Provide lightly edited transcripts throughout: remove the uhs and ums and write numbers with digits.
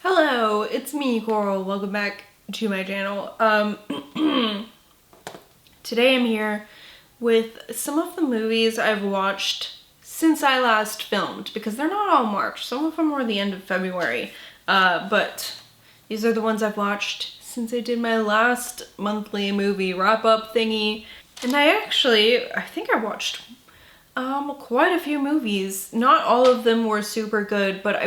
Hello, it's me, Coral. Welcome back to my channel. Today I'm here with some of the movies I've watched since I last filmed, because they're not all March. Some of them were the end of February, but these are the ones I've watched since I did my last monthly movie wrap-up thingy. And I think I watched quite a few movies. Not all of them were super good, but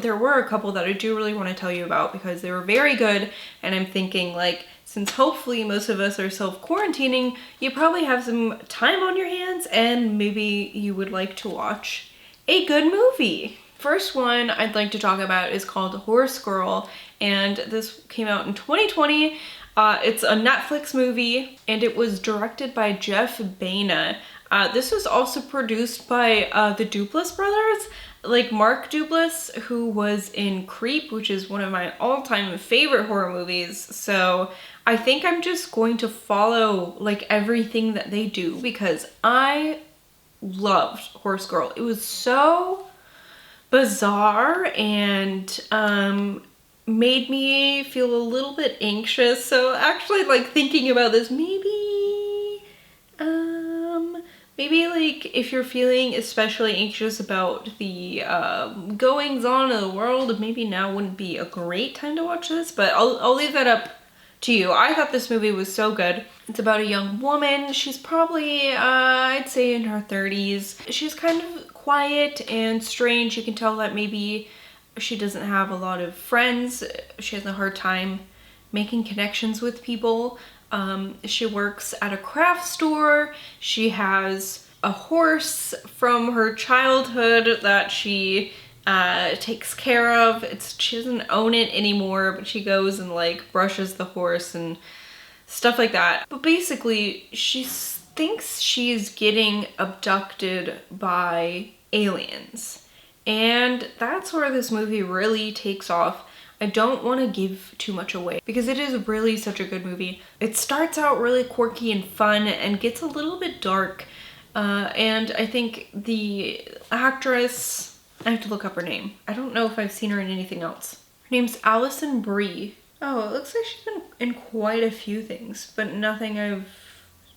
there were a couple that I do really want to tell you about because they were very good, and I'm thinking, like, since hopefully most of us are self-quarantining, you probably have some time on your hands and maybe you would like to watch a good movie. First one I'd like to talk about is called Squirrel, and this came out in 2020. It's a Netflix movie, and it was directed by Jeff Baena. This was also produced by the Duplass brothers, like Mark Duplass, who was in Creep, which is one of my all-time favorite horror movies. So I think I'm just going to follow like everything that they do because I loved Squirrel. It was so bizarre and made me feel a little bit anxious. So actually, like, thinking about this, maybe like if you're feeling especially anxious about the goings on in the world, maybe now wouldn't be a great time to watch this, but I'll leave that up to you. I thought this movie was so good. It's about a young woman. She's probably, I'd say in her 30s. She's kind of quiet and strange. You can tell that maybe she doesn't have a lot of friends. She has a hard time making connections with people. She works at a craft store. She has a horse from her childhood that she takes care of. She doesn't own it anymore, but she goes and like brushes the horse and stuff like that. But basically, she thinks she's getting abducted by aliens. And that's where this movie really takes off. I don't want to give too much away because it is really such a good movie. It starts out really quirky and fun and gets a little bit dark. And I think the actress, I have to look up her name. I don't know if I've seen her in anything else. Her name's Alison Brie. Oh, it looks like she's been in quite a few things, but nothing I've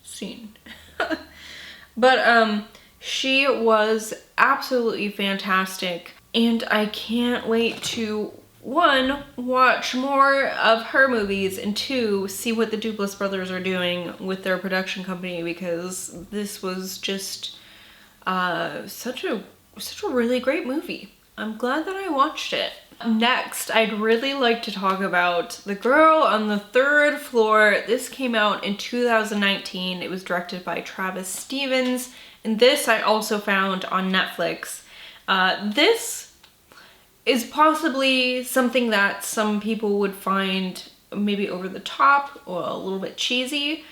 seen. But she was absolutely fantastic, and I can't wait to, one, watch more of her movies, and two, see what the Duplass brothers are doing with their production company, because this was just such a really great movie. I'm glad that I watched it. Next, I'd really like to talk about The Girl on the Third Floor. This came out in 2019. It was directed by Travis Stevens, and this I also found on Netflix. This is possibly something that some people would find maybe over the top or a little bit cheesy,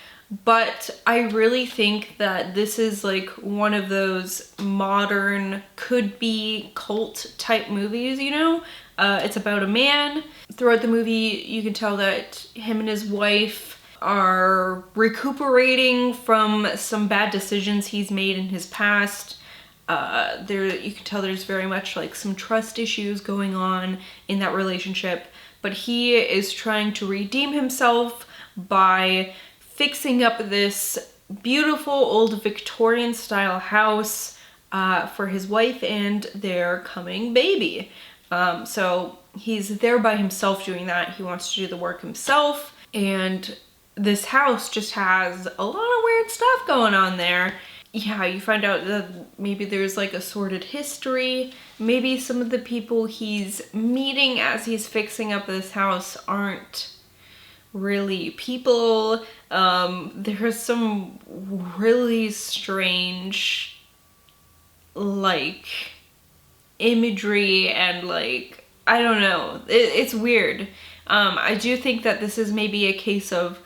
but I really think that this is like one of those modern, could-be cult type movies, you know? It's about a man. Throughout the movie, you can tell that him and his wife are recuperating from some bad decisions he's made in his past. You can tell there's very much like some trust issues going on in that relationship, but he is trying to redeem himself by fixing up this beautiful old Victorian style house for his wife and their coming baby. So he's there by himself doing that. He wants to do the work himself, and this house just has a lot of weird stuff going on there. Yeah, you find out that maybe there's like a sordid history. Maybe some of the people he's meeting as he's fixing up this house aren't really people. There's some really strange, like, imagery and like, I don't know. It's weird. I do think that this is maybe a case of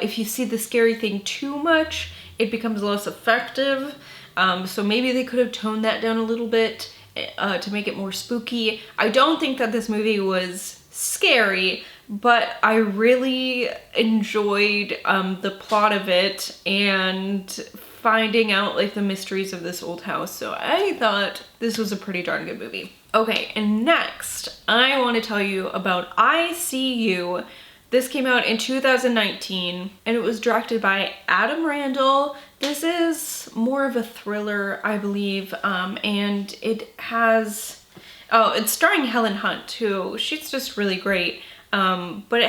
if you see the scary thing too much, it becomes less effective. So maybe they could have toned that down a little bit to make it more spooky. I don't think that this movie was scary, but I really enjoyed the plot of it and finding out like the mysteries of this old house. So I thought this was a pretty darn good movie. Okay, and next I want to tell you about I See You. This came out in 2019 and it was directed by Adam Randall. This is more of a thriller, I believe, and it has, oh, it's starring Helen Hunt, who, she's just really great. But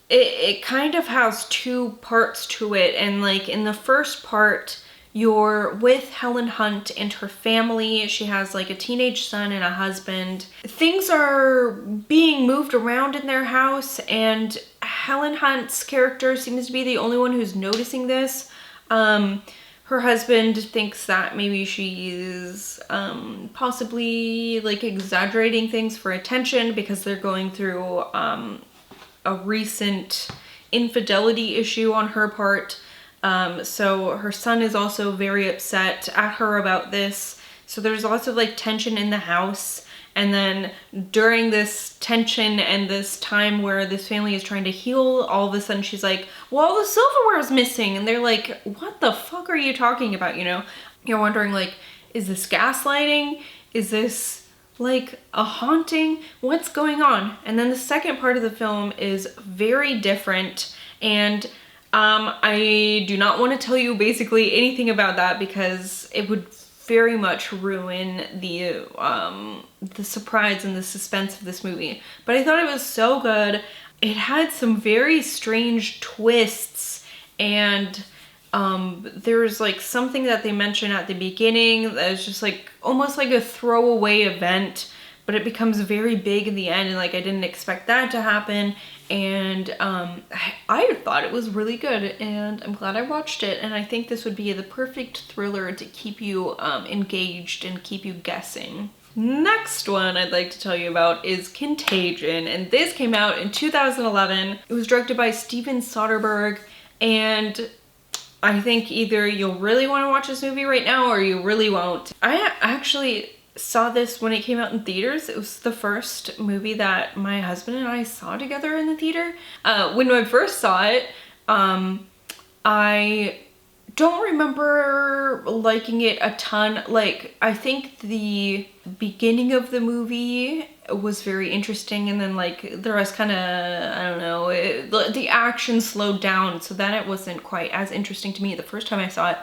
it kind of has two parts to it, and like in the first part, you're with Helen Hunt and her family. She has like a teenage son and a husband. Things are being moved around in their house, and Helen Hunt's character seems to be the only one who's noticing this. Her husband thinks that maybe she's possibly like exaggerating things for attention because they're going through a recent infidelity issue on her part. So her son is also very upset at her about this. So there's lots of like tension in the house. And then during this tension and this time where this family is trying to heal, all of a sudden she's like, well, all the silverware is missing. And they're like, what the fuck are you talking about? You know, you're wondering like, is this gaslighting? Is this like a haunting? What's going on? And then the second part of the film is very different. And I do not want to tell you basically anything about that because it would very much ruin the surprise and the suspense of this movie. But I thought it was so good. It had some very strange twists, and there's like something that they mention at the beginning that is just like almost like a throwaway event, but it becomes very big in the end, and like I didn't expect that to happen. And I thought it was really good, and I'm glad I watched it, and I think this would be the perfect thriller to keep you engaged and keep you guessing. Next one I'd like to tell you about is Contagion, and this came out in 2011. It was directed by Steven Soderbergh, and I think either you'll really want to watch this movie right now or you really won't. I actually saw this when it came out in theaters. It was the first movie that my husband and I saw together in the theater. When I first saw it, I don't remember liking it a ton. Like, I think the beginning of the movie was very interesting, and then like the rest kind of, I don't know, the action slowed down, so then it wasn't quite as interesting to me the first time I saw it.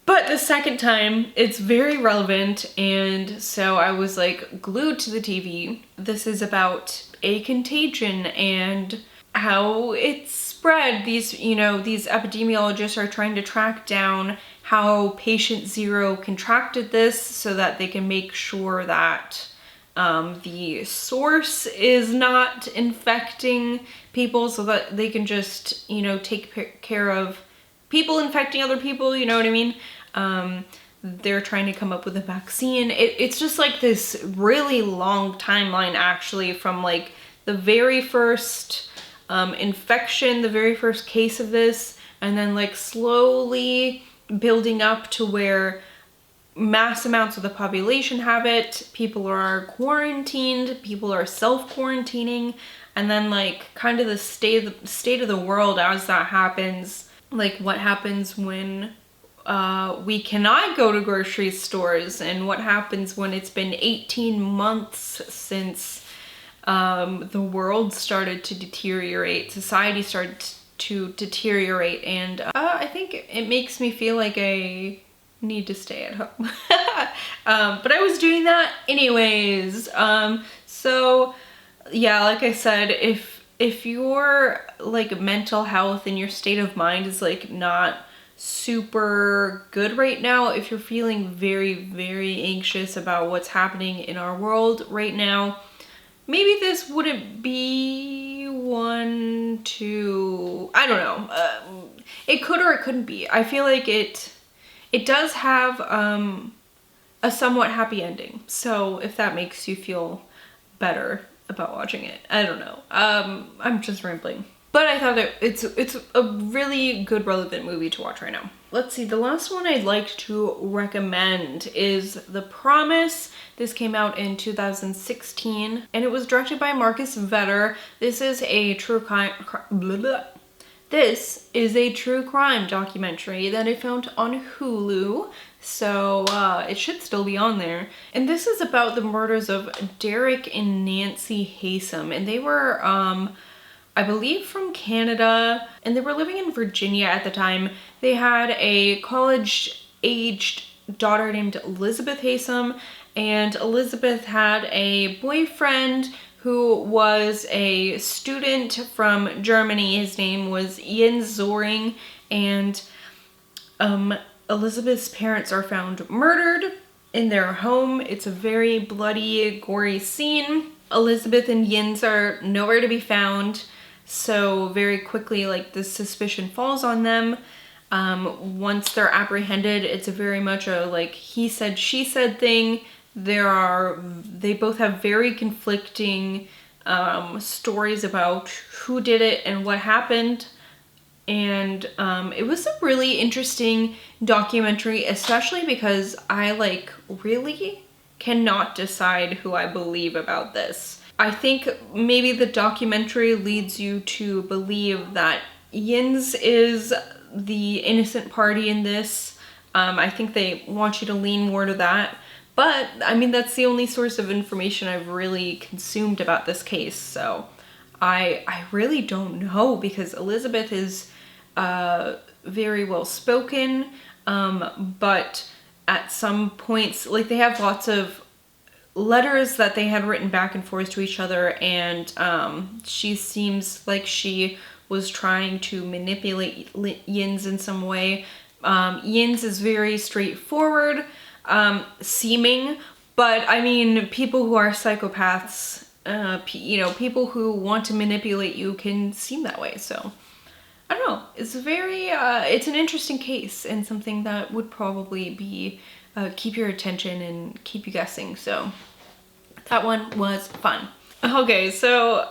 But the second time, it's very relevant, and so I was like glued to the TV. This is about a contagion and how it's spread. These, you know, these epidemiologists are trying to track down how patient 0 contracted this so that they can make sure that the source is not infecting people, so that they can just, you know, take care of people infecting other people, you know what I mean? They're trying to come up with a vaccine. It's just like this really long timeline, actually, from like the very first infection, the very first case of this, and then like slowly building up to where mass amounts of the population have it, people are quarantined, people are self-quarantining, and then like kind of the state of the world as that happens. Like what happens when we cannot go to grocery stores, and what happens when it's been 18 months since the world started to deteriorate, society started to deteriorate, and I think it makes me feel like I need to stay at home. But I was doing that anyways. So yeah, like I said, if your like mental health and your state of mind is like not super good right now, if you're feeling very, very anxious about what's happening in our world right now, maybe this wouldn't be one to, I don't know. It could or it couldn't be. I feel like it does have a somewhat happy ending. So if that makes you feel better about watching it, I don't know. I'm just rambling. But I thought it's a really good, relevant movie to watch right now. Let's see, the last one I'd like to recommend is The Promise. This came out in 2016 and it was directed by Marcus Vetter. This is a true crime This is a true crime documentary that I found on Hulu, so it should still be on there. And this is about the murders of Derek and Nancy Haysom, and they were, I believe, from Canada, and they were living in Virginia at the time. They had a college-aged daughter named Elizabeth Haysom, and Elizabeth had a boyfriend who was a student from Germany. His name was Jens Zoring, and Elizabeth's parents are found murdered in their home. It's a very bloody, gory scene. Elizabeth and Jens are nowhere to be found, so very quickly, like, the suspicion falls on them. Once they're apprehended, it's very much a, like, he said, she said thing. They both have very conflicting stories about who did it and what happened. And it was a really interesting documentary, especially because I, like, really cannot decide who I believe about this. I think maybe the documentary leads you to believe that Jens is the innocent party in this. I think they want you to lean more to that. But, I mean, that's the only source of information I've really consumed about this case. So I really don't know, because Elizabeth is very well spoken, but at some points, like, they have lots of letters that they had written back and forth to each other, and she seems like she was trying to manipulate Jens in some way. Jens is very straightforward seeming, but I mean, people who are psychopaths, you know, people who want to manipulate you can seem that way. So I don't know, it's very it's an interesting case and something that would probably be keep your attention and keep you guessing. So that one was fun. Okay, so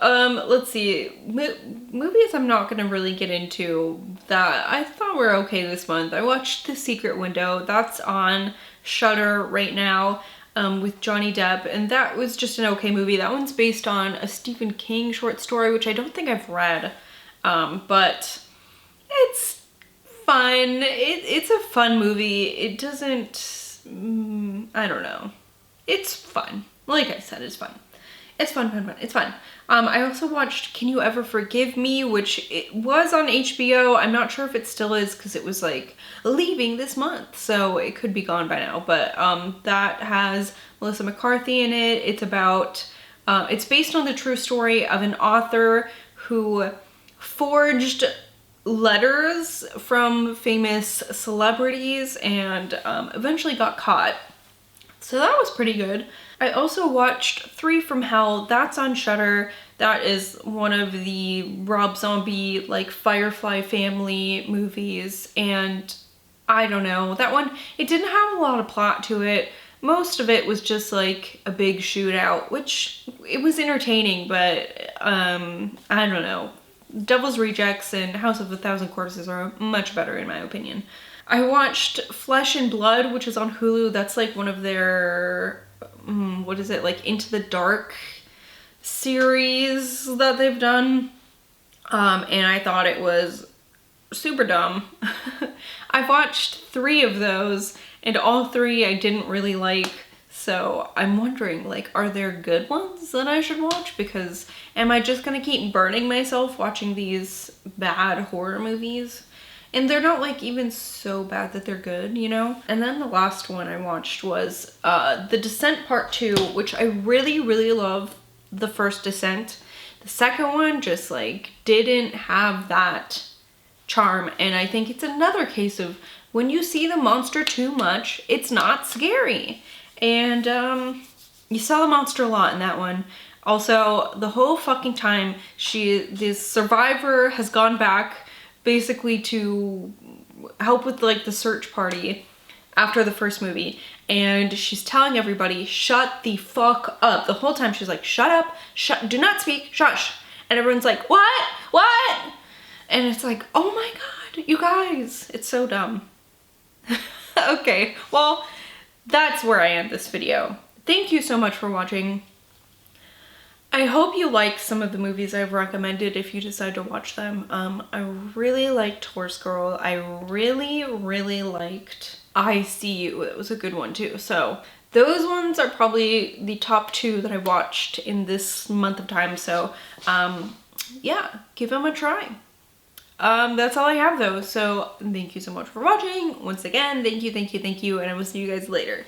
let's see, movies I'm not gonna really get into that I thought were okay this month. I watched The Secret Window. That's on Shudder right now, with Johnny Depp, and that was just an okay movie. That one's based on a Stephen King short story, which I don't think I've read, but it's fun. It's a fun movie. It doesn't, I don't know. It's fun. Like I said, it's fun. It's fun. It's fun. I also watched Can You Ever Forgive Me, which it was on HBO. I'm not sure if it still is, because it was like leaving this month, so it could be gone by now. But that has Melissa McCarthy in it. It's about, it's based on the true story of an author who forged letters from famous celebrities and eventually got caught. So that was pretty good. I also watched 3 from Hell. That's on Shudder. That is one of the Rob Zombie, like, Firefly family movies, and I don't know, that one, it didn't have a lot of plot to it. Most of it was just like a big shootout, which it was entertaining, but I don't know. Devil's Rejects and House of a Thousand Corpses are much better in my opinion. I watched Flesh and Blood, which is on Hulu. That's like one of their, what is it, like Into the Dark series that they've done. And I thought it was super dumb. I've watched 3 of those and all 3 I didn't really like. So I'm wondering, like, are there good ones that I should watch? Because am I just gonna keep burning myself watching these bad horror movies? And they're not like even so bad that they're good, you know? And then the last one I watched was The Descent Part 2, which I really, really love the first Descent. The second one just like didn't have that charm. And I think it's another case of when you see the monster too much, it's not scary. And you saw the monster a lot in that one. Also, the whole fucking time, this survivor has gone back basically to help with like the search party after the first movie, and she's telling everybody, shut the fuck up. The whole time she's like, shut up, do not speak, shush. and everyone's like, what? And it's like, oh my God, you guys, it's so dumb. Okay, well, that's where I end this video. Thank you so much for watching. I hope you like some of the movies I've recommended if you decide to watch them. I really liked Horse Girl. I really liked I See You. It was a good one too. So those ones are probably the top 2 that I watched in this month of time. So yeah, give them a try. That's all I have though. So thank you so much for watching. Once again, thank you, and I will see you guys later.